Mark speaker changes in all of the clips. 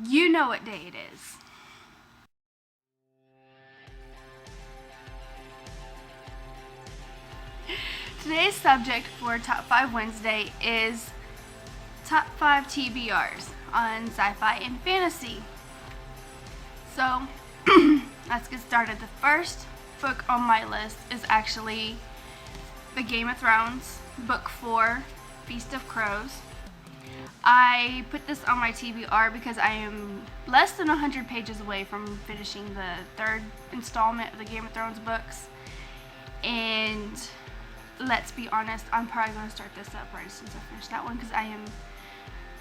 Speaker 1: You know what day it is. Today's subject for Top 5 Wednesday is Top 5 TBRs on sci-fi and fantasy. So, let's get started. The first book on my list is actually the Game of Thrones, Book 4, Feast of Crows. I put this on my TBR because I am less than 100 pages away from finishing the third installment of the Game of Thrones books. And let's be honest, I'm probably going to start this up right as soon as I finish that one because I am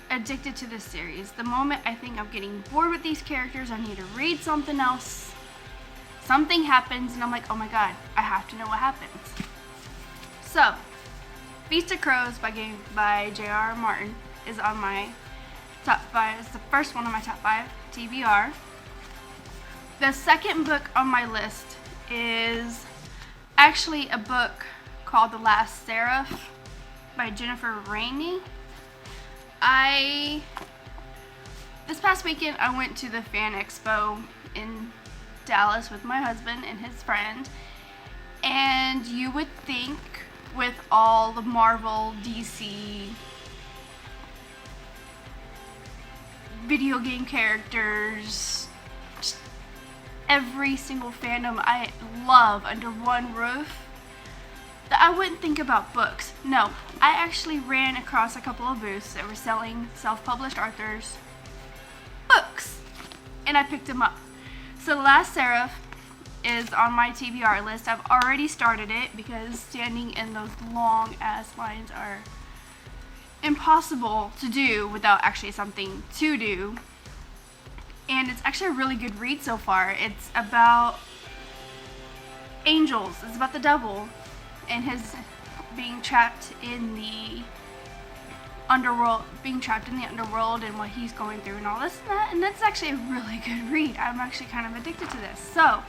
Speaker 1: addicted to this series. The moment I think I'm getting bored with these characters, I need to read something else. Something happens and I'm like, oh my god, I have to know what happens. So, Feast of Crows by J.R.R. Martin is on my top 5. It's the first one on my top 5 TBR. The second book on my list is actually a book called The Last Seraph by Jennifer Rainey. This past weekend I went to the Fan Expo in Dallas with my husband and his friend, and you would think with all the Marvel, DC, video game characters, just every single fandom I love under one roof, that I wouldn't think about books. No, I actually ran across a couple of booths that were selling self-published authors' books, and I picked them up. So The Last Seraph is on my TBR list. I've already started it because standing in those long ass lines are impossible to do without actually something to do. And it's actually a really good read so far. It's about angels. It's about the devil and his being trapped in the underworld, and what he's going through and all this and that. And that's actually a really good read. I'm actually kind of addicted to this. So,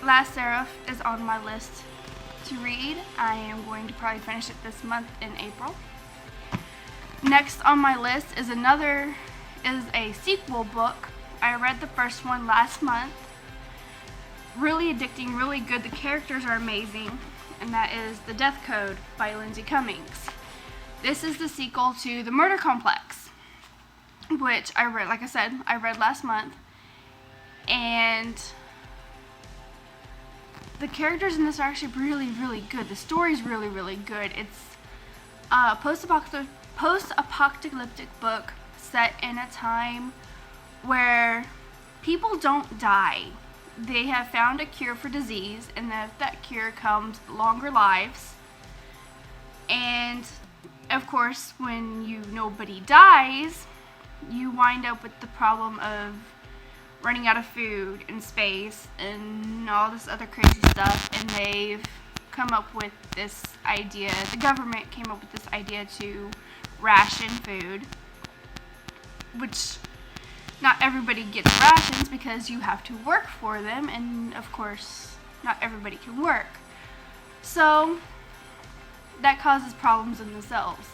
Speaker 1: Last Seraph is on my list to read. I am going to probably finish it this month in April. Next on my list is a sequel book. I read the first one last month. Really addicting, really good. The characters are amazing, and that is The Death Code by Lindsay Cummings. This is the sequel to The Murder Complex, which I read, like I said, I read last month, and the characters in this are actually really, really good. The story's really, really good. It's a post-apocalyptic book set in a time where people don't die. They have found a cure for disease, and that cure comes longer lives. And of course, when nobody dies, you wind up with the problem of running out of food and space and all this other crazy stuff. And they've come up with this idea, the government came up with this idea to ration food, which not everybody gets rations because you have to work for them, and of course not everybody can work, so that causes problems in themselves.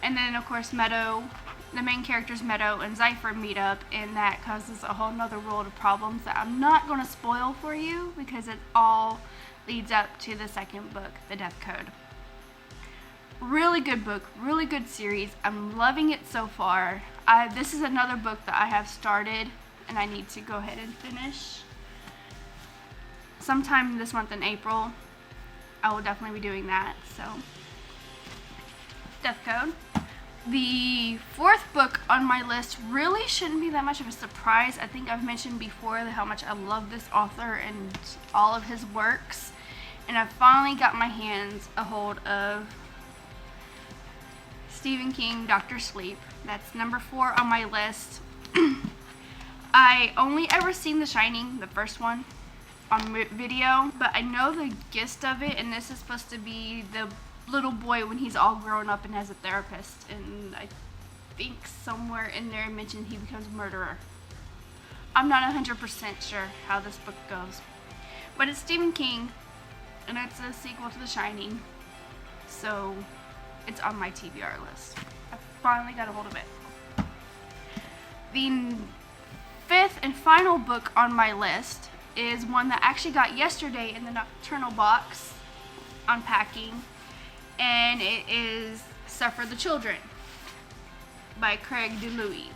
Speaker 1: And then of course Meadow, the main characters Meadow and Zephyr meet up, and that causes a whole nother world of problems that I'm not going to spoil for you because it all leads up to the second book, The Death Code. Really good book, really good series. I'm loving it so far. This is another book that I have started and I need to go ahead and finish. Sometime this month in April, I will definitely be doing that. So, Death Code. The fourth book on my list really shouldn't be that much of a surprise. I think I've mentioned before how much I love this author and all of his works. And I finally got my hands a hold of Stephen King, Dr. Sleep. That's number 4 on my list. I only ever seen The Shining, the first one, on video, but I know the gist of it, and this is supposed to be the little boy when he's all grown up and has a therapist, and I think somewhere in there it mentioned he becomes a murderer. I'm not 100% sure how this book goes, but it's Stephen King, and it's a sequel to The Shining, so it's on my TBR list. I finally got a hold of it. The fifth and final book on my list is one that I actually got yesterday in the nocturnal box, unpacking, and it is Suffer the Children by Craig DeLuey.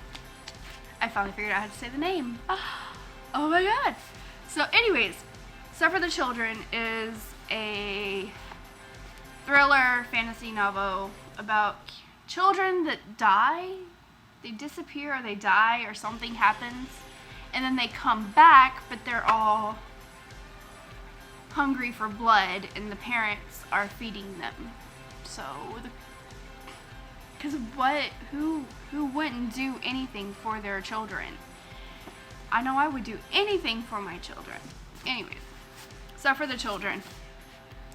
Speaker 1: I finally figured out how to say the name. Oh my god. So anyways, Suffer the Children is a thriller fantasy novel about children that die. They disappear or they die or something happens, and then they come back, but they're all hungry for blood and the parents are feeding them. So because who wouldn't do anything for their children? I know I would do anything for my children. Anyways, Suffer the Children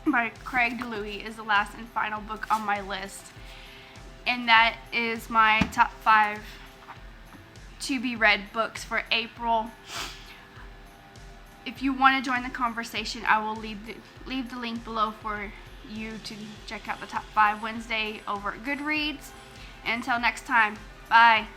Speaker 1: by Craig DeLuey is the last and final book on my list. And that is my top 5 to be read books for April. If you want to join the conversation, I will leave the link below for you to check out the top 5 Wednesday over at Goodreads. Until next time, bye.